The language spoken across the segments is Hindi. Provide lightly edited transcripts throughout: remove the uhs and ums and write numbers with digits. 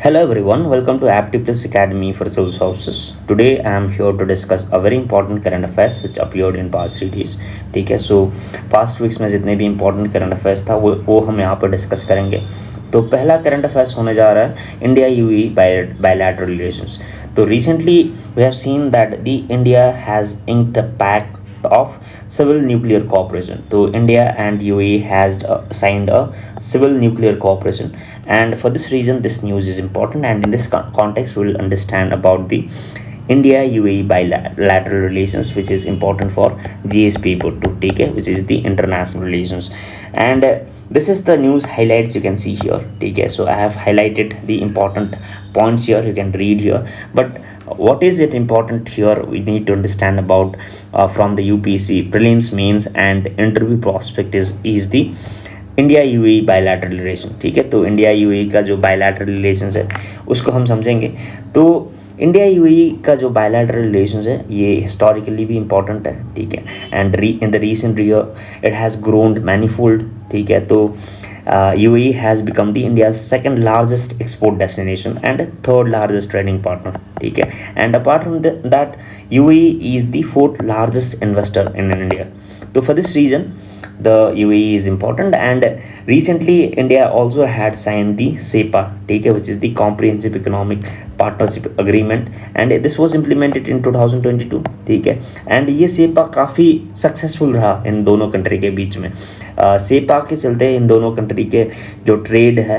Hello everyone, welcome to Aptiplus Academy for Civil Services. Today I am here to discuss a very important current affairs which appeared in past 3 days. ठीक है, सो पास्ट वीक्स में जितने भी important current affairs था वो हम यहाँ पर डिस्कस करेंगे. तो पहला करंट अफेयर्स होने जा रहा है इंडिया यूएई बायलैटरल रिलेशंस. तो recently we have seen that the India has inked a pact of civil nuclear cooperation. So India and UAE has signed a civil nuclear cooperation, and for this reason this news is important, and in this context we will understand about the India UAE bilateral relations, which is important for GSP to take it, which is the international relations. And this is the news highlights you can see here. Okay, so I have highlighted the important points here, you can read here. But what is it important here we need to understand about from the UPSC prelims, mains and interview prospect is the India UAE bilateral relation. ठीक है, तो इंडिया यूएई का जो बायलैटरल रिलेशंस है उसको हम समझेंगे. तो इंडिया यूएई का जो बायलैटरल रिलेशंस है ये हिस्टोरिकली भी इम्पॉर्टेंट है. ठीक है, and in the recent year it has ग्रोन्ड manifold. ठीक है, तो UAE has become the India's second largest export destination and third largest trading partner. ठीक है, and apart from that UAE is the fourth largest investor in India. So for this reason the UAE is important, and recently India also had signed the SEPA, ठीक है, which is the Comprehensive Economic Partnership Agreement, and this was implemented in 2022. ठीक है, and ये SEPA काफ़ी सक्सेसफुल रहा इन दोनों कंट्री के बीच में. SEPA के चलते इन दोनों कंट्री के जो ट्रेड है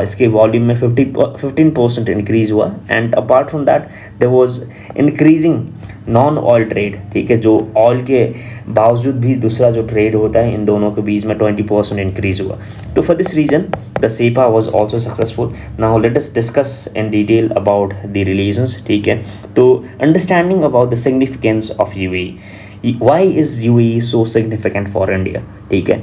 इसके वॉल्यूम में 15% इंक्रीज़ हुआ, and apart from that there was increasing non oil trade. ठीक है, जो ऑयल के बावजूद भी दूसरा जो ट्रेड होता है इन दोनों के बीच में 20% इंक्रीज़ हुआ. तो for this reason the CEPA was also successful. Now let us discuss in detail about the relations. ठीक है, तो understanding about the significance of UAE. Why is UAE so significant for India? ठीक है,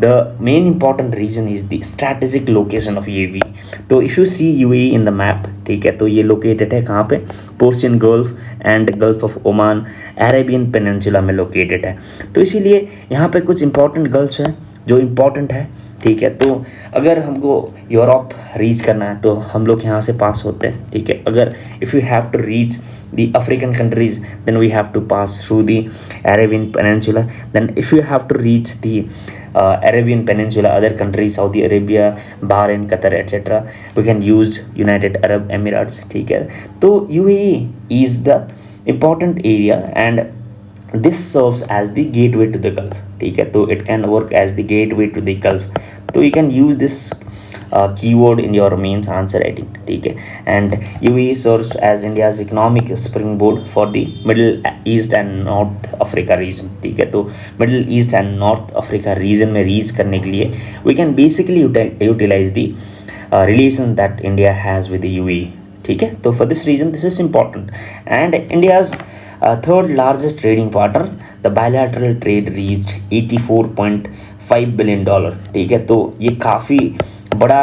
the main important reason is the strategic location of UAE. तो if you see UAE in the map, ठीक है, तो ये located है कहाँ पे? Persian gulf and gulf of Oman Arabian peninsula में लोकेटेड है. तो इसीलिए यहाँ पे कुछ इंपॉर्टेंट गल्फ्स हैं जो इम्पॉर्टेंट है. ठीक है, तो अगर हमको यूरोप रीच करना है तो हम लोग यहाँ से पास होते हैं. ठीक है, अगर if you have to reach the African countries, then we have to pass through the Arabian Peninsula. Then if you have to reach the Arabian Peninsula, other countries, Saudi Arabia, Bahrain, Qatar, etc., we can use United Arab Emirates. ठीक है, तो UAE is the important area, and this serves as the gateway to the Gulf. ठीक है, तो it can work as the gateway to the Gulf. तो you can use this keyword in your mains answer writing. ठीक है, and UAE serves as India's economic springboard for the Middle East and North Africa region. ठीक है, तो Middle East and North Africa region में रीच करने के लिए we can basically utilize the relation that India has with the UAE. ठीक है, तो for this reason this is important, and India's third largest trading partner, the bilateral trade reached $84.5 billion. ठीक है, तो ये काफ़ी बड़ा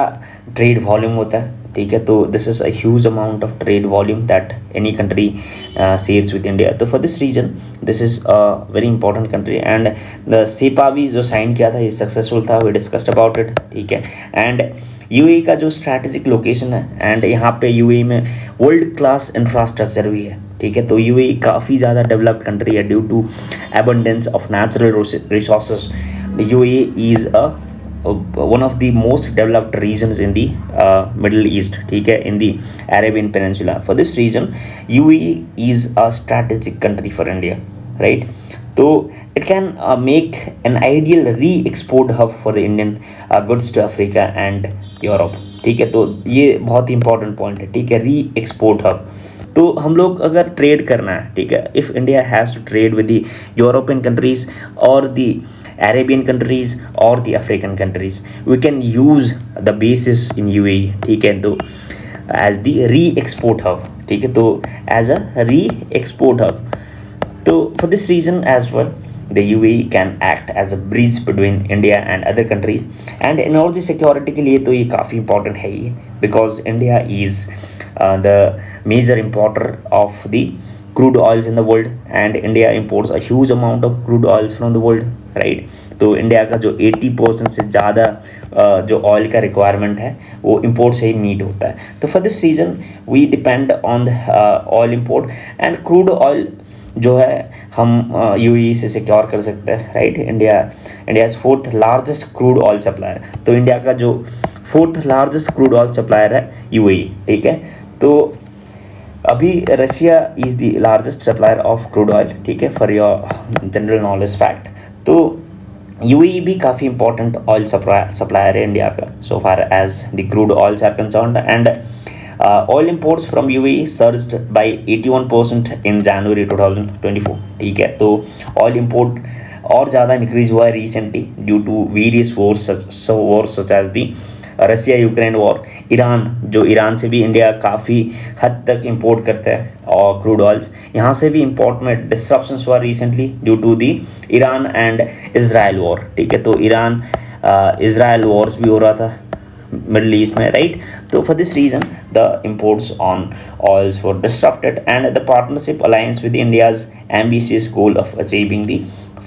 ट्रेड वॉल्यूम होता है. ठीक है, तो this is a huge amount of trade volume that any country shares with India. तो for this reason this is a very important country, and the CEPA भी जो साइन किया था ये सक्सेसफुल था. We discussed about it. ठीक है, एंड यूएई का जो स्ट्रैटेजिक लोकेशन है, एंड यहाँ पे यूएई में वर्ल्ड क्लास इंफ्रास्ट्रक्चर भी है. ठीक है, तो यूएई काफ़ी ज़्यादा डेवलप्ड कंट्री है due to abundance of natural resources. UAE is a one of the most developed regions in the Middle East. ठीक है, in the Arabian Peninsula. For this reason UAE is a strategic country for India, right? So it can make an ideal re-export hub for the Indian goods to Africa and Europe. ठीक है, तो ये बहुत ही इंपॉर्टेंट पॉइंट है. ठीक है, री एक्सपोर्ट हब. तो हम लोग अगर ट्रेड करना है, ठीक है, if India has to trade with the European countries और the Arabian countries or the African countries, we can use the basis in UAE. ठीक है, तो as the re-export hub. ठीक है, तो as a re-export hub. तो for this reason as well the UAE can act as a bridge between India and other countries, and energy security के लिए तो ये काफ़ी important है ये, because India is the major importer of the crude oils in the world, and India imports a huge amount of crude oils from the world, right? तो इंडिया का जो 80% से ज़्यादा जो ऑयल का रिक्वायरमेंट है वो इंपोर्ट से ही मीट होता है। तो for this reason we depend on the oil import and crude oil जो है हम यूएई से सिक्योर कर सकते हैं, right. India is fourth largest crude oil supplier. तो इंडिया का जो fourth largest crude oil supplier है यूएई, ठीक है। तो अभी Russia is the largest supplier of crude oil, ठीक है, for your general knowledge fact. तो यूएई भी काफ़ी इंपॉर्टेंट ऑयल सप्लायर है इंडिया का, so far as the crude oils are concerned. And oil imports from UAE surged by 81% in January 2024, ठीक है। तो ऑयल इंपोर्ट और ज़्यादा इंक्रीज हुआ है recently due to various wars such as the Russia Ukraine war. Iran से भी इंडिया काफ़ी हद तक इंपोर्ट करता है और क्रूड ऑयल्स, यहाँ से भी इंपोर्ट में डिस्ट्रप्शंस हुआ recently due to the Iran and Israel war, ठीक है। तो ईरान इजराइल वॉर्स भी हो रहा था मिडल ईस्ट में, राइट। तो for this reason the imports on oils were disrupted and the partnership aligns with India's ambitious goal of achieving the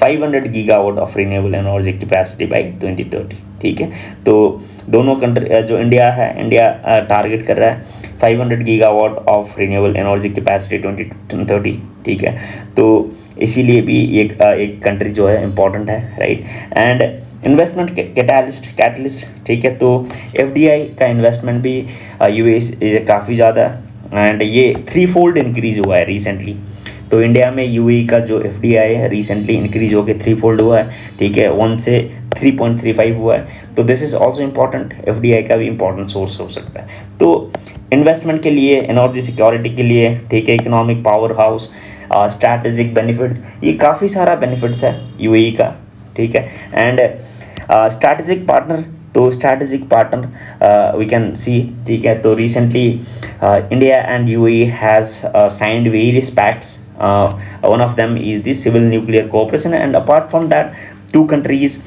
500 gigawatt of renewable energy capacity by 2030, ठीक है। तो दोनों कंट्री जो इंडिया टारगेट कर रहा है 500 gigawatt of renewable energy capacity 2030, ठीक है। तो इसीलिए भी एक कंट्री जो है इम्पॉर्टेंट है, राइट। एंड इन्वेस्टमेंट कैटलिस्ट, ठीक है। तो एफडीआई का इन्वेस्टमेंट भी यूएस काफ़ी ज़्यादा एंड ये 3-fold इंक्रीज हुआ है रिसेंटली। तो इंडिया में यूएई का जो एफडीआई है रिसेंटली इंक्रीज होकर 3-fold हुआ है, ठीक है, 1 से 3.35 हुआ है। तो this is also important, FDI का भी इम्पॉर्टेंट सोर्स हो सकता है। तो इन्वेस्टमेंट के लिए, एनर्जी सिक्योरिटी के लिए, ठीक है, economic powerhouse, strategic benefits, ये काफ़ी सारा बेनिफिट्स है यूएई का, ठीक है। And strategic partner we can see, ठीक है। तो recently India and UAE has signed various pacts. One of them is the civil nuclear cooperation, and apart from that, two countries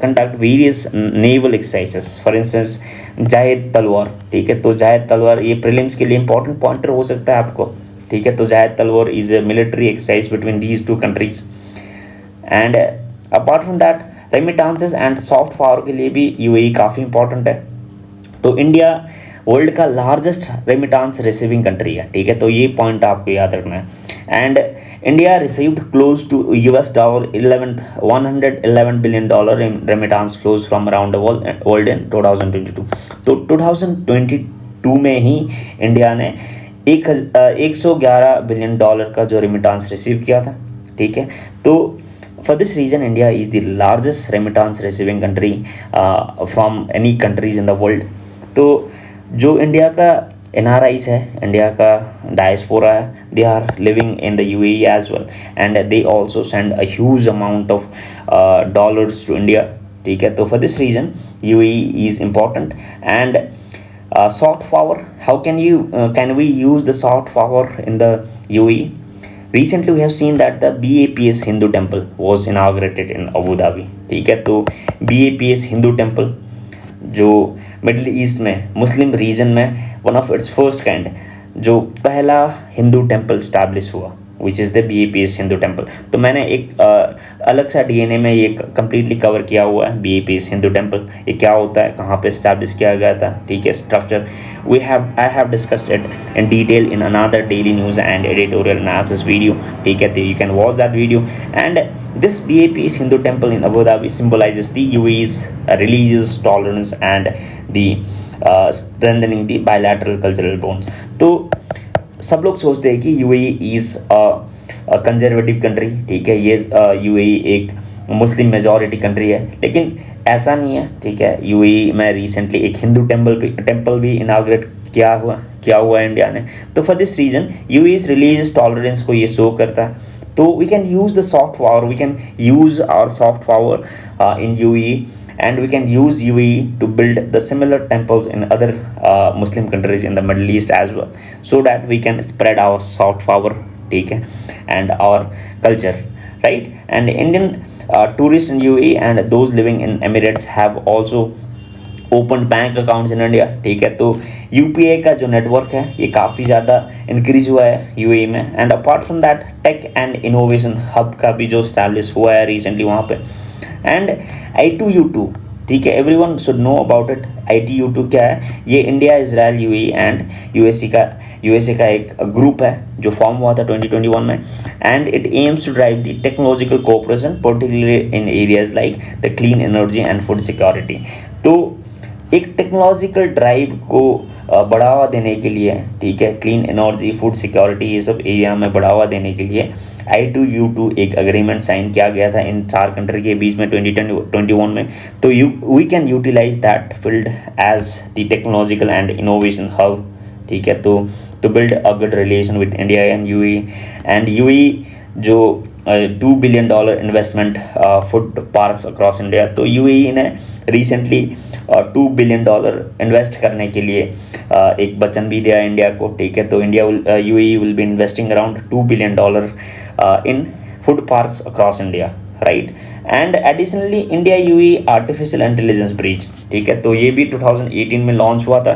conduct various naval exercises. For instance, जायद तलवार, ठीक है। तो जायद तलवार ये प्रीलिम्स के लिए इंपॉर्टेंट पॉइंटर हो सकता है आपको, ठीक है। तो जायद तलवार is a military exercise between these two countries. And apart from that, रेमिटांसेस and soft power के लिए भी यूएई काफ़ी इंपॉर्टेंट है। तो इंडिया वर्ल्ड का लार्जेस्ट रेमिटांस रिसीविंग कंट्री है, ठीक है। तो ये पॉइंट आपको याद रखना है। And India received close to $111 billion in remittance flows from around the world in 2022. तो 2022 में ही इंडिया ने $111 बिलियन का जो रेमिटांस रिसीव किया था, ठीक है। तो for this reason India is the largest remittance receiving country from any countries in the world. तो जो इंडिया का NRIs है, इंडिया का डायस्पोरा है, they are living in the UAE as well and they also send a huge amount of dollars to India, ठीक है। तो for this reason UAE is important. And soft power, how can we use the soft power in the UAE? Recently we have seen that the BAPS Hindu temple was inaugurated in Abu Dhabi, ठीक है। तो BAPS हिंदू टेम्पल जो मिडल ईस्ट में, मुस्लिम रीजन में one of its first kind, जो पहला हिंदू टेम्पल स्टैब्लिश हुआ, which is the BAPS Hindu temple. तो मैंने एक अलग सा DNA में ये कम्प्लीटली कवर किया हुआ है BAPS हिंदू टेम्पल, ये क्या होता है, कहाँ पे स्टैब्लिश किया गया था, ठीक है, structure. I have discussed it in detail in another daily news and editorial analysis video, ठीक है। तो you can watch that video. And this BAPS Hindu temple in Abu Dhabi symbolizes the UAE's religious tolerance and the strengthening the bilateral cultural bonds. तो सब लोग सोचते हैं कि UAE इज़ कंजर्वेटिव कंट्री, ठीक है, ये UAE एक मुस्लिम मेजॉरिटी कंट्री है, लेकिन ऐसा नहीं है, ठीक है। UAE में रिसेंटली एक हिंदू टेम्पल भी इनाग्रेट किया हुआ है इंडिया ने। तो for this reason UAE's religious tolerance को ये शो करता है। तो we can use the soft power, we can use our soft power in UAE, and we can use UAE to build the similar temples in other Muslim countries in the Middle East as well, so that we can spread our soft power, ठीक है, and our culture, right? And Indian tourists in UAE and those living in Emirates have also opened bank accounts in India, ठीक है। तो UPI का जो नेटवर्क है ये काफ़ी ज़्यादा इंक्रीज हुआ है UAE में। And apart from that, tech and innovation hub का भी जो स्टैब्लिश हुआ है रिसेंटली वहाँ पे, एंड I2U2, ठीक है, everyone should know about it. I2U2 क्या है? ये India, Israel, UAE and USA का एक ग्रुप है जो फॉर्म हुआ था 2021 में, and it aims to drive the technological cooperation particularly in areas like the clean energy and food security. तो एक टेक्नोलॉजिकल ड्राइव को बढ़ावा देने के लिए, ठीक है, क्लीन एनर्जी, फूड सिक्योरिटी, ये सब एरिया में बढ़ावा देने के लिए I2U2 एक अग्रीमेंट साइन किया गया था इन 4 कंट्री के बीच में 2021 में। तो we can utilize that field as the technological and innovation hub, ठीक है। तो build a good relation with India and UAE जो $2 billion investment food parks across India. तो यूएई ने रिसेंटली $2 billion इन्वेस्ट करने के लिए एक वचन भी दिया इंडिया को, ठीक है। तो UAE will be investing around $2 billion in food parks across India, right. And additionally India UAE artificial intelligence bridge, ठीक है, तो ये भी 2018 में लॉन्च हुआ था।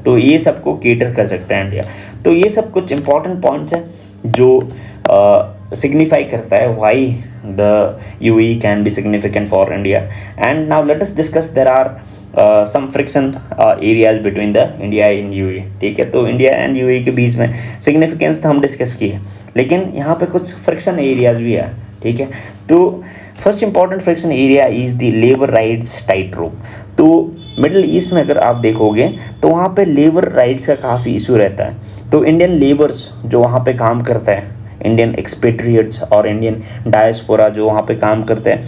तो ये सबको केटर कर सकता है इंडिया। तो ये सब कुछ इंपॉर्टेंट पॉइंट्स हैं जो signify करता है why the UAE can be significant for India. And now let us discuss, there are some friction areas between the India and UAE, ठीक है। तो इंडिया एंड यूएई के बीच में सिग्निफिकेंस तो हम डिस्कस किए, लेकिन यहाँ पे कुछ फ्रिक्शन एरियाज भी है, ठीक है। तो first important friction area is the labour rights tight रोप। तो मिडिल ईस्ट में अगर आप देखोगे तो वहाँ पे लेबर राइट्स का काफ़ी इशू रहता है। तो इंडियन लेबर्स जो वहाँ पे काम करता है, इंडियन एक्सपेट्रिएट्स और इंडियन डायस्पोरा जो वहाँ पे काम करते हैं,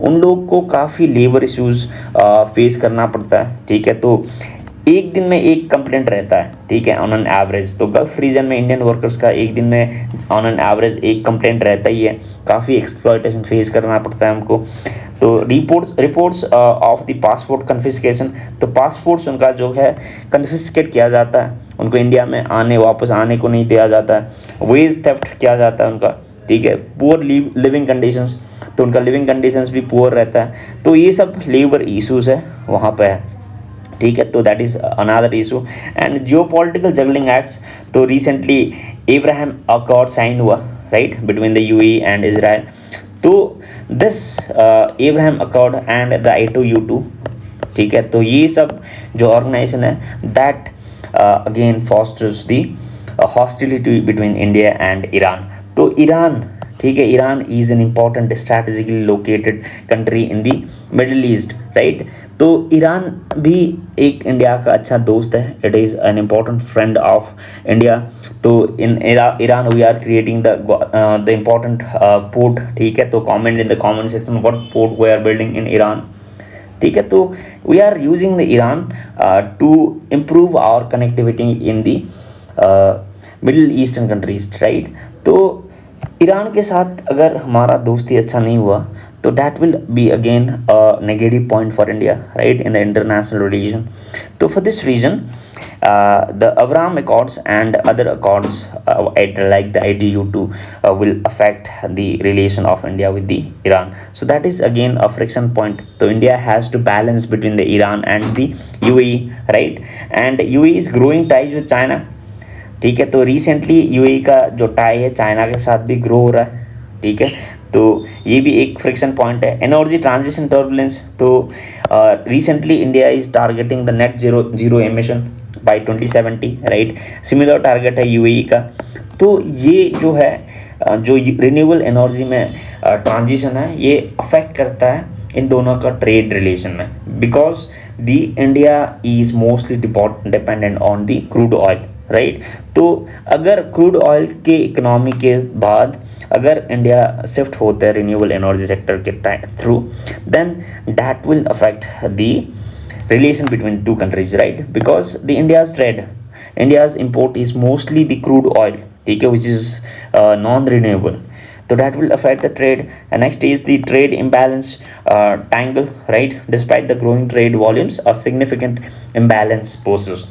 उन लोग को काफ़ी लेबर इश्यूज़ फेस करना पड़ता है, ठीक है। तो एक दिन में एक कंप्लेंट रहता है, ठीक है, ऑन एन एवरेज। तो गल्फ रीजन में इंडियन वर्कर्स का एक दिन में ऑन एन एवरेज एक कंप्लेंट रहता ही है। काफ़ी एक्सप्लॉयटेशन फेस करना पड़ता है हमको। तो reports of the passport confiscation, तो पासपोर्ट्स उनका जो है कन्फिस्केट किया जाता है, उनको इंडिया में वापस आने को नहीं दिया जाता है। वेज थेफ्ट किया जाता है उनका, ठीक है। पुअर लिविंग कंडीशंस, तो उनका लिविंग कंडीशंस भी पुअर रहता है। तो ये सब लेबर इशूज़ है वहाँ पे है, ठीक है। तो that is another issue. And geopolitical juggling acts, तो रिसेंटली एब्राहम अकॉर्ड साइन हुआ, right, between the UAE and Israel. तो this Abraham accord and the I2U2, ठीक है, तो ये सब जो ऑर्गेनाइजेशन है that again fosters the hostility between India and Iran. तो ईरान, ठीक है, Iran is an important strategically located country in the middle east, right. तो ईरान भी एक इंडिया का अच्छा दोस्त है, it is an important friend of India. तो in Iran we are creating the important port, ठीक है। तो comment in the comment section what port we are building in Iran, ठीक है। तो we are using the Iran to improve our connectivity in the middle eastern countries, right. तो ईरान के साथ अगर हमारा दोस्ती अच्छा नहीं हुआ तो that will be again a negative point for India, right, in the international relation. So for this reason the Abraham Accords and other accords like the I2U2 will affect the relation of India with the Iran. So that is again a friction point. So India has to balance between the Iran and the UAE, right, and UAE is growing ties with China, ठीक है। तो रिसेंटली यूएई का जो टाई है चाइना के साथ भी ग्रो हो रहा है, ठीक है। तो ये भी एक फ्रिक्शन पॉइंट है। एनर्जी ट्रांजिशन टर्बुलेंस, तो recently India is targeting the net zero emission by 2070, right. Similar target है यूएई का। तो ये जो है जो रिन्यूएबल एनर्जी में ट्रांजिशन है ये अफेक्ट करता है इन दोनों का ट्रेड रिलेशन में, because the India is mostly dependent on the crude oil, right. तो अगर क्रूड ऑयल के इकोनॉमी के बाद अगर इंडिया शिफ्ट होता है रिन्यूएबल एनर्जी सेक्टर के through, then that will affect the relation between two countries, right, because the India's import is mostly the crude oil, ठीक है, which is non renewable. So that will affect the trade. And next is the trade imbalance tangle, right? Despite the growing trade volumes, a significant imbalance poses.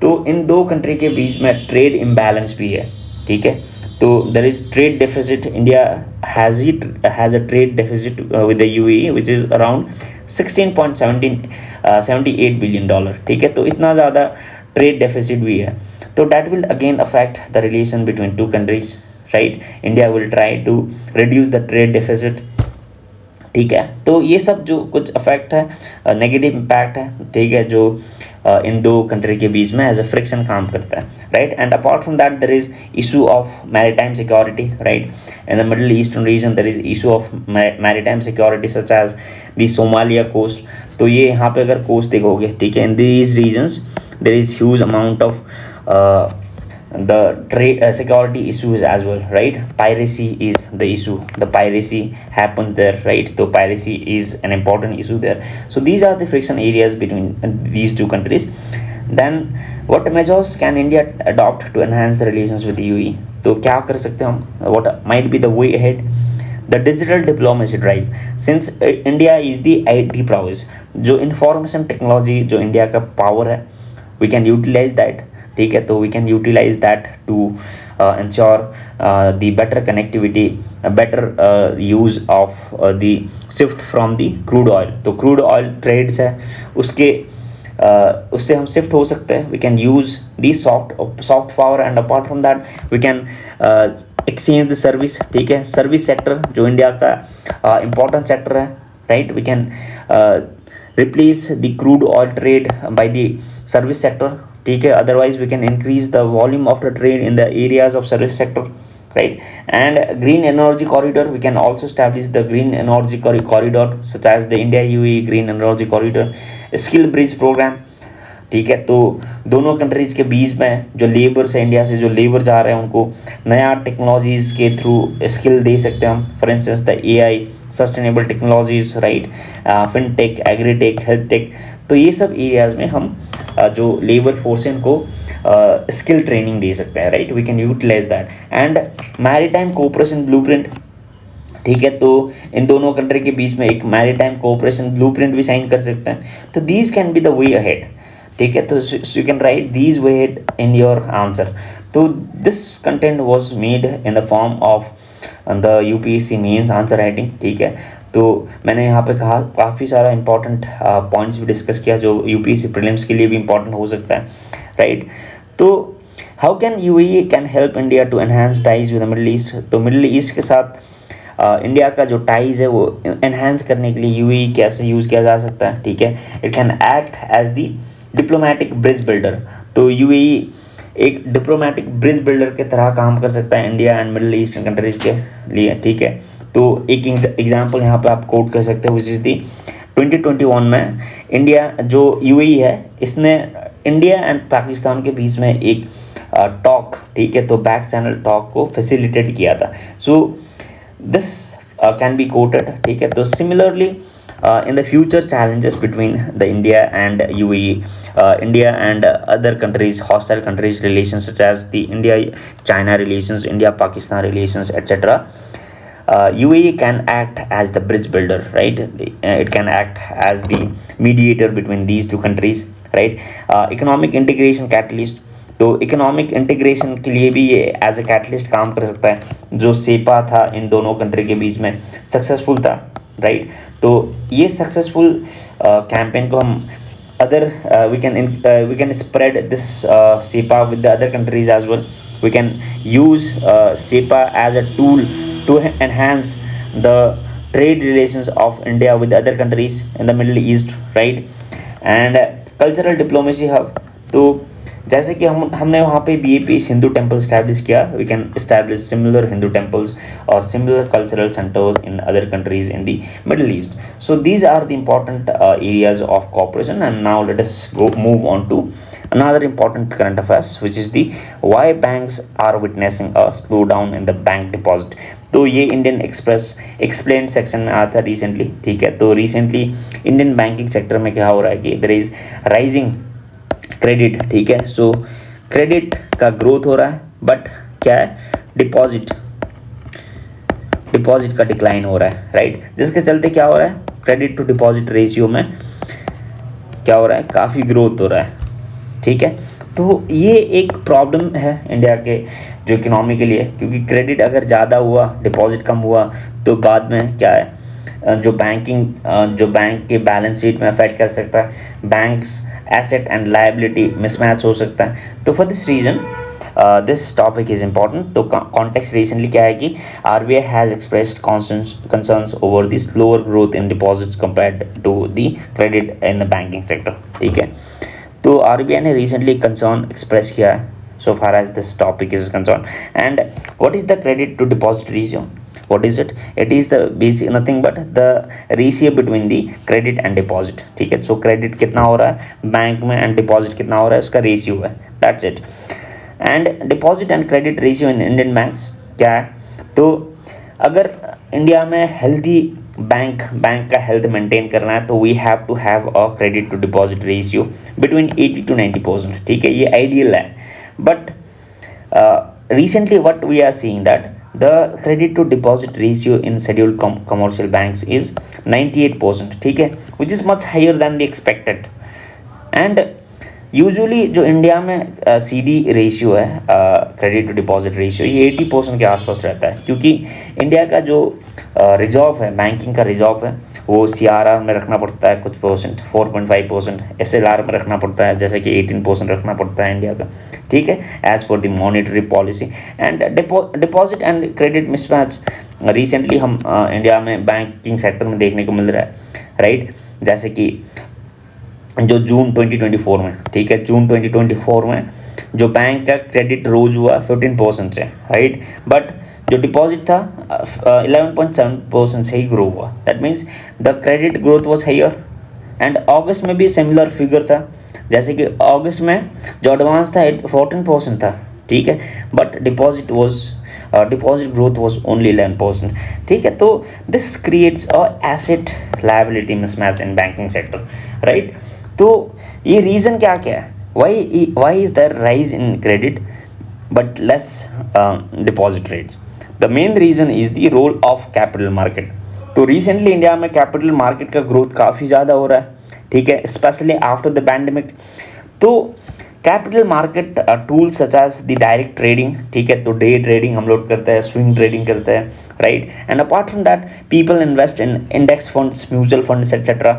तो इन दो कंट्री के बीच में ट्रेड इम्बैलेंस भी है, ठीक है. तो there is trade deficit. India has a trade deficit with the UAE which is around 16.78 billion dollar, ठीक है. तो इतना ज़्यादा ट्रेड डेफिसिट भी है. तो that will again affect the relation between two countries, right? India will try to reduce the trade deficit. ठीक है। तो ये सब जो कुछ इफेक्ट है, नेगेटिव इम्पैक्ट है, ठीक है, जो इन दो कंट्री के बीच में एज अ फ्रिक्शन काम करता है, right. And apart from that there is issue of maritime security, right. In the middle eastern region there is issue of maritime security such as the Somalia coast. तो ये यहाँ पे अगर कोस्ट देखोगे, ठीक है, in these regions there is huge amount of the trade security issues as well, right? Piracy is the issue. The piracy happens there, right? So piracy is an important issue there. So these are the friction areas between these two countries. Then what measures can India adopt to enhance the relations with the UAE? तो क्या कर सकते हैं हम? What might be the way ahead? The digital diplomacy drive. Since India is the IT prowess, जो information technology जो इंडिया का power है, we can utilize that, ठीक है। तो we can utilize that to ensure the better connectivity, better use of the shift from the crude oil. तो क्रूड ऑयल ट्रेड्स है उसके उससे हम शिफ्ट हो सकते हैं। We can use the soft power and apart from that we can exchange the service, ठीक है। सर्विस सेक्टर जो इंडिया का इम्पोर्टेंट सेक्टर है, right. We can replace the crude oil trade by the service sector, ठीक है। Otherwise we can increase the volume of the trade in the areas of service sector, right? And green energy corridor, we can also establish the green energy corridor such as the India UAE green energy corridor, skill bridge program, ठीक है। तो दोनों कंट्रीज के बीच में जो लेबर्स है, इंडिया से जो लेबर जा रहे हैं उनको नया टेक्नोलॉजीज के थ्रू स्किल दे सकते हैं हम। For instance the AI, sustainable technologies, right, fintech, agritech, health take. तो ये सब एरियाज में हम जो लेबर फोर्स है इनको स्किल ट्रेनिंग दे सकते हैं, right. We can utilize that. And maritime cooperation blueprint, ठीक है। तो इन दोनों कंट्री के बीच में एक मैरीटाइम कोऑपरेशन ब्लूप्रिंट भी साइन कर सकते हैं। तो these can be the way ahead, ठीक है। तो you can write these way ahead in your answer. तो this content was made in the form of the UPSC mains answer writing, ठीक है। तो मैंने यहाँ पे कहा काफ़ी सारा इंपॉर्टेंट पॉइंट्स भी डिस्कस किया जो यूपीएससी प्रीलिम्स के लिए भी इंपॉर्टेंट हो सकता है, राइट। तो how can UAE can help India to enhance ties with the middle east? तो मिडल ईस्ट के साथ इंडिया का जो टाइज है वो एनहांस करने के लिए यूएई कैसे यूज़ किया जा सकता है, ठीक है। It can act as the diplomatic bridge builder. तो यूएई एक डिप्लोमेटिक ब्रिज बिल्डर के तरह काम कर सकता है India and middle eastern countries के लिए, ठीक है। तो एक एग्जांपल यहाँ पे आप कोट कर सकते हो विच इज़ दी 2021 में इंडिया जो यूएई है इसने इंडिया एंड पाकिस्तान के बीच में एक टॉक, ठीक है, तो बैक चैनल टॉक को फैसिलिटेट किया था। So this can be coated, ठीक है। तो similarly in the future challenges between the India and UAE, India and other countries, hostile countries relations such as the India-China relations, India-Pakistan relations, etc. UAE can act as the bridge builder, right? It can act as the mediator between these two countries, right? Economic integration catalyst. तो इकोनॉमिक इंटीग्रेशन के लिए भी ये एज ए कैटलिस्ट काम कर सकता है। जो सेपा था इन दोनों कंट्री के बीच में सक्सेसफुल था, राइट। तो ये सक्सेसफुल कैंपेन को हम other we can spread this CEPA with the other countries as well. We can use CEPA as a tool to enhance the trade relations of India with other countries in the middle east, right. And cultural diplomacy hub, तो जैसे कि हमने वहाँ पे BAPS हिंदू टेम्पल इस्टेब्लिश किया, we can establish similar Hindu temples और similar cultural centres in other countries in the middle east. So these are the important areas of cooperation. And now let us go move on to another important current affairs which is the why banks are witnessing a slowdown in the bank deposit। तो ये इंडियन एक्सप्रेस एक्सप्लेन सेक्शन में आया था रिसेंटली, ठीक है। तो रिसेंटली इंडियन बैंकिंग सेक्टर में क्या हो रहा है कि देयर इज राइजिंग क्रेडिट, ठीक है। सो क्रेडिट का ग्रोथ हो रहा है बट क्या है, डिपॉजिट का डिक्लाइन हो रहा है, राइट। जिसके चलते क्या हो रहा है, क्रेडिट टू डिपॉजिट रेशियो में क्या हो रहा है, काफ़ी ग्रोथ हो रहा है, ठीक है। तो ये एक प्रॉब्लम है इंडिया के जो इकोनॉमी के लिए, क्योंकि क्रेडिट अगर ज़्यादा हुआ, डिपॉजिट कम हुआ तो बाद में क्या है, जो बैंक के बैलेंस शीट में अफेक्ट कर सकता है। Banks asset and liability mismatch हो सकता है। तो for this reason this topic is important. तो कॉन्टेक्स्ट रिसेंटली क्या है कि RBI has expressed concerns over the slower growth in deposits compared to the credit in the banking sector, ठीक है। तो RBI ने रिसेंटली कंसर्न एक्सप्रेस किया है so far as this topic is concerned। and what is the credit to deposit ratio? What is it? It is the basic nothing but the ratio between the credit and deposit, ठीक है। so credit कितना हो रहा है बैंक में and deposit कितना हो रहा है उसका रेशियो है, that's it। and deposit and credit ratio in Indian banks क्या है? तो अगर इंडिया में हेल्दी बैंक का हेल्थ मेंटेन करना है तो we have to have a credit to deposit ratio between 80 to 90%, ठीक है, ये आइडियल है। But recently what we are seeing that the credit to deposit ratio in scheduled commercial banks is 98%, ठीक है, which is much higher than the expected। and usually जो इंडिया में CD रेशियो है, क्रेडिट टू डिपॉजिट रेशियो, ये 80% के आसपास रहता है, क्योंकि इंडिया का जो रिजर्व है, बैंकिंग का रिजर्व है, वो CRR में रखना पड़ता है कुछ परसेंट, 4.5%, SLR में रखना पड़ता है जैसे कि 18% रखना पड़ता है इंडिया का, ठीक है, as per the monetary policy. And deposit and credit mismatch recently हम इंडिया में बैंकिंग सेक्टर में देखने को मिल रहा है, राइट। जैसे कि जो जून 2024 में, ठीक है, जून 2024 में जो बैंक का क्रेडिट रोज हुआ 15% से, राइट, बट जो डिपॉजिट था 11.7% से ही ग्रो हुआ। That means the credit growth was higher. And अगस्त में भी सिमिलर फिगर था, जैसे कि अगस्त में जो एडवांस था 14% था, ठीक है, but deposit growth was only 11%, ठीक है। तो this creates a asset liability mismatch in banking sector, right. तो ये रीज़न क्या क्या है, why is there rise in credit but less deposit rates? The main reason is the role of capital market. तो रिसेंटली इंडिया में कैपिटल मार्केट का ग्रोथ काफ़ी ज़्यादा हो रहा है, ठीक है, स्पेशली आफ्टर द पैंडेमिक। तो capital market tools such as the direct trading, ठीक है, तो डे ट्रेडिंग हम लोग करते हैं, स्विंग ट्रेडिंग करते हैं, right. And apart from that people invest in index funds, mutual funds etcetera.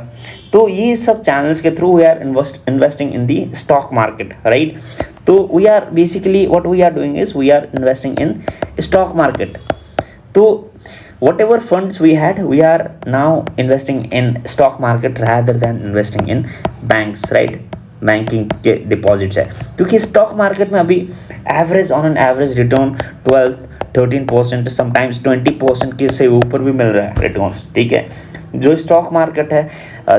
तो ये सब चैनल्स के through we are investing in the stock market, right. तो we are basically what we are doing is we are investing in stock market. तो whatever funds we had, we are now investing in stock market rather than investing in banks, right। Banking के डिपॉजिट्स है, क्योंकि स्टॉक मार्केट में अभी average on an average return 12-13%, sometimes 20% के से ऊपर भी मिल रहा है रिटर्न्स, ठीक है। जो स्टॉक मार्केट है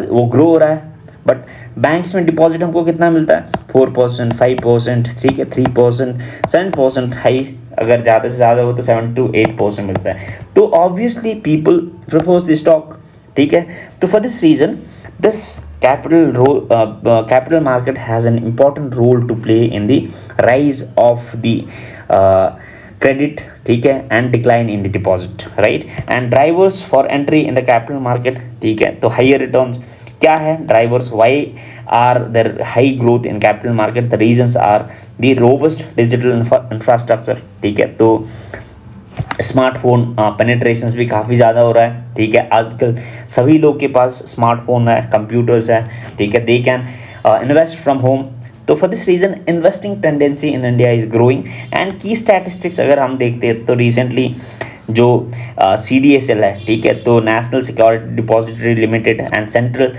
वो ग्रो हो रहा है, बट बैंक्स में डिपॉजिट हमको कितना मिलता है? 4%, 5%, ठीक है, 3%, 7%, हाई अगर ज़्यादा से ज़्यादा हो तो 7 to 8% मिलता है। तो obviously people prefers the stock, ठीक है। तो for this reason this capital market has an important role to play in the rise of the credit, ठीक है, and decline in the deposit, right। and drivers for entry in the capital market, ठीक है, तो higher returns क्या है drivers, why are there high growth in capital market? The reasons are the robust digital infrastructure, ठीक है, तो स्मार्टफोन पेनिट्रेशंस भी काफ़ी ज़्यादा हो रहा है, ठीक है। आजकल सभी लोग के पास स्मार्टफोन है, कंप्यूटर्स है, ठीक है, they can invest from home. तो for this reason investing tendency in India is growing. And key statistics अगर हम देखते हैं तो रिसेंटली जो CDSL है, ठीक है, तो national security depository limited and central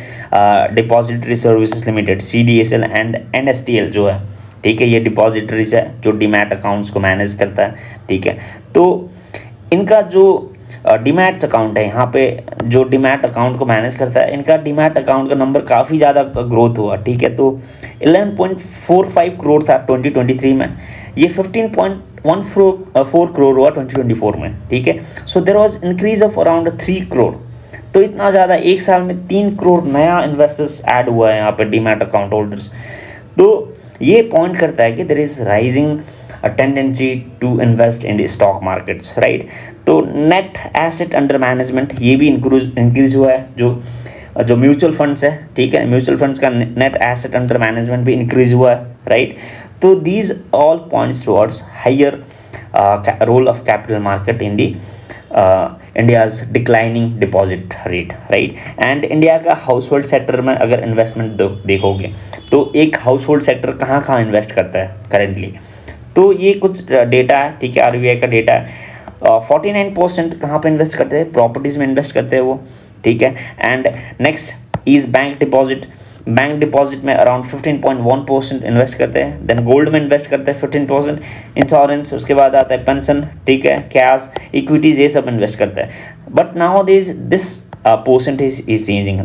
depository services limited, CDSL and NSTL जो है, ठीक है, ये डिपॉजिटरीज है जो डीमैट अकाउंट्स को मैनेज करता है, ठीक है। तो इनका जो डीमैट्स अकाउंट है, यहाँ पे जो डीमैट अकाउंट को मैनेज करता है, इनका डीमैट अकाउंट का नंबर काफ़ी ज़्यादा ग्रोथ हुआ, ठीक है। तो 11.45 करोड़ था 2023 में, ये 15.14 करोड़ हुआ 2024 में, ठीक है। So there was increase of around 3 crore. तो इतना ज़्यादा एक साल में 3 करोड़ नया इन्वेस्टर्स ऐड हुआ है यहाँ पे डीमैट अकाउंट होल्डर्स। तो ये पॉइंट करता है कि there is rising tendency to invest in the stock markets, right. तो नेट एसेट अंडर मैनेजमेंट ये भी इंक्रीज हुआ है, जो म्यूचुअल फंड्स है, ठीक है, म्यूचुअल फंड्स का नेट एसेट अंडर मैनेजमेंट भी इंक्रीज हुआ है, राइट। तो these all points towards higher role of capital market in the India's declining deposit rate, right. And India का हाउस होल्ड सेक्टर में अगर इन्वेस्टमेंट देखोगे तो एक हाउस होल्ड सेक्टर कहाँ कहाँ इन्वेस्ट करता है करेंटली, तो ये कुछ डेटा है, ठीक है, आरबीआई का डेटा है। 49% कहाँ पे इन्वेस्ट करते हैं, प्रॉपर्टीज़ में इन्वेस्ट करते हैं वो, ठीक है। And next is bank deposit, bank deposit में अराउंड 15.1% इन्वेस्ट करते हैं। देन गोल्ड में इन्वेस्ट करते हैं 15%, इंश्योरेंस, उसके बाद आता है पेंशन, ठीक है, कैश, इक्विटीज़, ये सब इन्वेस्ट करते हैं। But now this percentage is changing,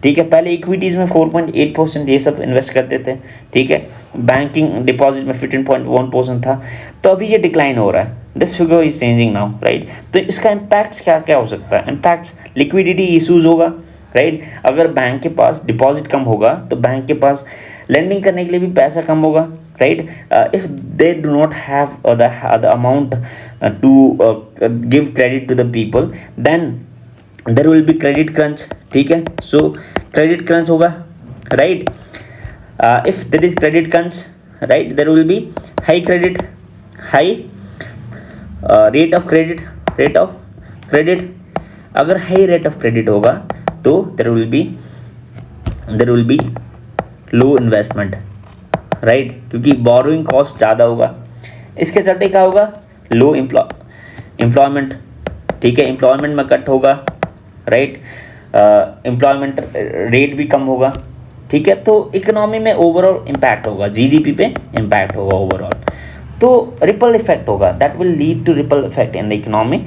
ठीक है। पहले इक्विटीज़ में 4.8% ये सब इन्वेस्ट करते थे, ठीक है। बैंकिंग डिपॉजिट में 15.1% था, तो अभी ये डिक्लाइन हो रहा है। This figure is changing now, right. तो इसका इम्पैक्ट क्या क्या हो सकता है, इम्पैक्ट लिक्विडिटी इशूज़ होगा, राइट। अगर बैंक के पास डिपॉजिट कम होगा तो बैंक के पास लेंडिंग करने के लिए भी पैसा कम होगा, right. If they do not have the amount to give credit to the people, then there will be credit crunch, ठीक है। सो क्रेडिट क्रंच होगा, right. If there is credit crunch, right, there will be high credit, high rate of credit. अगर हाई रेट ऑफ क्रेडिट होगा तो there will be low investment, right, क्योंकि बोरोइंग कॉस्ट ज़्यादा होगा। इसके चलते क्या होगा, लो एम्प्लॉयमेंट, ठीक है, एम्प्लॉयमेंट में कट होगा, राइट, एम्प्लॉयमेंट रेट भी कम होगा, ठीक है। तो इकोनॉमी में ओवरऑल इम्पैक्ट होगा, जीडीपी पे इम्पैक्ट होगा ओवरऑल, तो रिपल इफेक्ट होगा, that will lead to ripple effect in the economy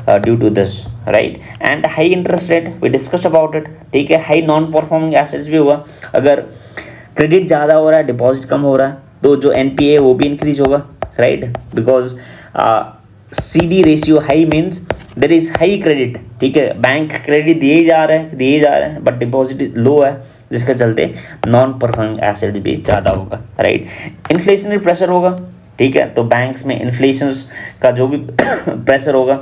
due to this, right. And high interest rate, we discuss about it, ठीक है। हाई नॉन परफॉर्मिंग एसेट्स भी होगा, अगर क्रेडिट ज़्यादा हो रहा है, डिपॉजिट कम हो रहा है, तो जो एनपीए वो भी इंक्रीज होगा, right, because CD ratio high means there is high credit, ठीक है। बैंक क्रेडिट दिए जा रहे हैं बट डिपॉजिट लो है, जिसके चलते नॉन परफॉर्मिंग एसेट्स भी ज़्यादा होगा, राइट। इन्फ्लेशनरी प्रेशर होगा, ठीक है, तो बैंक्स में इन्फ्लेशन का जो भी प्रेशर होगा,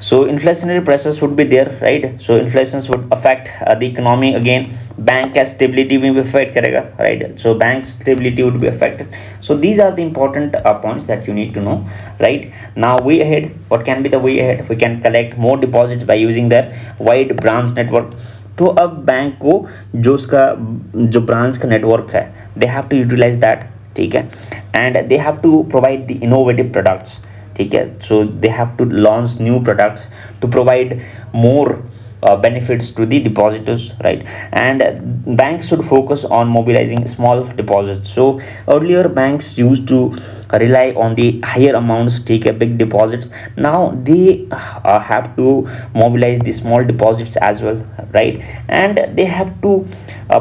so inflationary pressures would be there, right. So inflations would affect the economy again, bank का stability भी affect करेगा, right. So bank stability would be affected. So these are the important points that you need to know, right. Now way ahead, what can be the way ahead, we can collect more deposits by using their wide branch network. तो अब बैंक को जो ब्रांच का नेटवर्क है, they have to utilize that, ठीक है, and they have to provide the innovative products, ठीक है। So they have to launch new products to provide more benefits to the depositors, right. And banks should focus on mobilizing small deposits. So earlier banks used to rely on the higher amounts, take a big deposits. Now they have to mobilize the small deposits as well, right. And they have to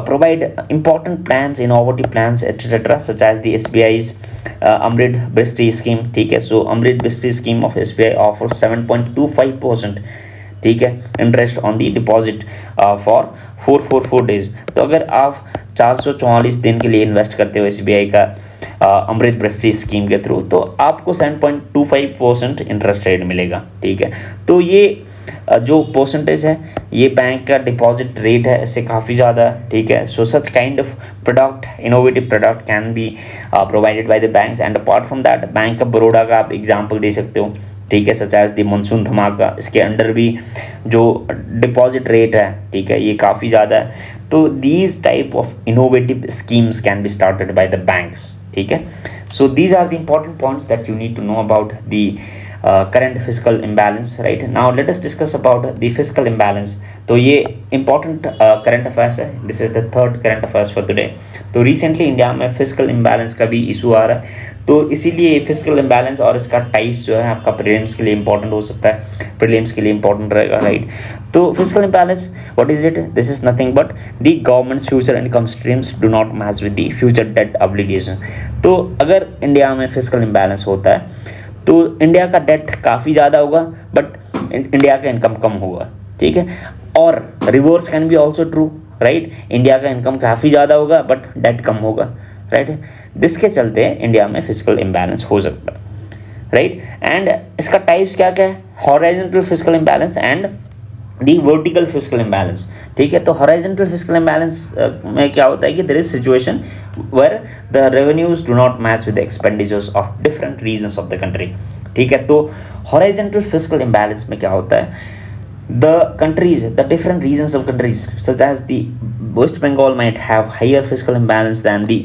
provide important plans, innovative plans, etc., such as the SBI's Amrit Bistri scheme, ठीक है। So Amrit Bistri scheme of SBI offers 7.25%, ठीक है, interest on the deposit for 444 days. तो अगर आप 444 दिन के लिए इन्वेस्ट करते हो SBI का अमृत बृष्टि स्कीम के थ्रू, तो आपको 7.25% इंटरेस्ट रेट मिलेगा, ठीक है। तो ये जो परसेंटेज है, ये बैंक का डिपॉजिट रेट है, इससे काफ़ी ज़्यादा, ठीक है। So such kind of product, innovative product can be provided by the banks. And apart from that, bank of Baroda का आप एग्जाम्पल दे सकते हो, ठीक है, सच एज द मानसून धमाका, इसके अंडर भी जो डिपॉजिट रेट है, ठीक है, ये काफ़ी ज़्यादा है। तो these type of innovative schemes can be started by the banks, ठीक है। So these are the important points that you need to know about the current fiscal imbalance, right. Now let us discuss about the fiscal imbalance. तो ये important current affairs है, this is the third current affairs for today. तो recently इंडिया में fiscal imbalance का भी issue आ रहा है, तो इसीलिए fiscal imbalance और इसका types जो है आपका prelims के लिए important हो सकता है, prelims के लिए important रहेगा, right. तो fiscal imbalance, what is it? This is nothing but the government's future income streams do not match with the future debt obligation. तो अगर इंडिया में fiscal imbalance होता है तो इंडिया का डेट काफ़ी ज़्यादा होगा, बट इंडिया का इनकम कम होगा, ठीक है। और reverse can be also true, right, India का इनकम काफ़ी ज़्यादा होगा बट डेट कम होगा, राइट। जिसके चलते इंडिया में फिजिकल इम्बैलेंस हो सकता है, राइट। एंड इसका टाइप्स क्या क्या है, horizontal physical imbalance and the vertical physical imbalance, ठीक है। तो हॉरिजॉन्टल फिजिकल इम्बैलेंस में क्या होता है कि there is situation where the revenues do not match with the expenditures of different regions of the country, ठीक है। तो हॉरिजॉन्टल फिजिकल इम्बैलेंस में क्या होता है, the countries, the different regions of countries such as the West Bengal might have higher fiscal imbalance than the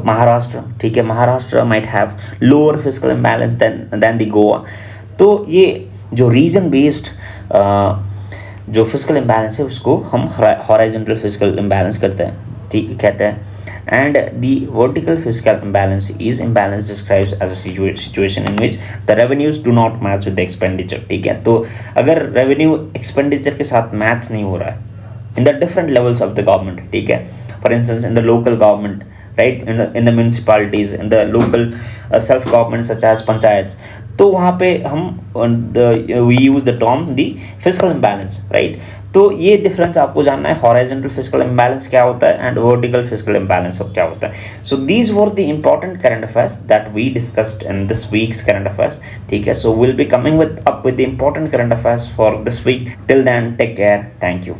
Maharashtra, ठीक है। Maharashtra might have lower fiscal imbalance than the Goa। तो ये जो रीजन बेस्ड जो फिजिकल इम्बैलेंस है उसको हम हॉरिजॉन्टल फिजिकल इम्बैलेंस करते हैं, ठीक कहते हैं। And the vertical physical imbalance is imbalance describes as a situation in which the revenues do not match with the expenditure, ठीक है। तो अगर रेवेन्यू एक्सपेंडिचर के साथ मैच नहीं हो रहा है in the different levels of the government, ठीक है। For instance in the local government, right, in the municipalities, in the local self government such as panchayat, तो वहाँ पे हम we use the term the physical imbalance, right. तो ये डिफरेंस आपको जानना है, हॉरिजॉन्टल फिजिकल इम्बैलेंस क्या होता है एंड वर्टिकल फिजिकल इम्बैलेंस क्या होता है। So these were the important current affairs that we discussed in this week's current affairs, ठीक है। So will be coming with the important current affairs for this week. Till then take care, thank you.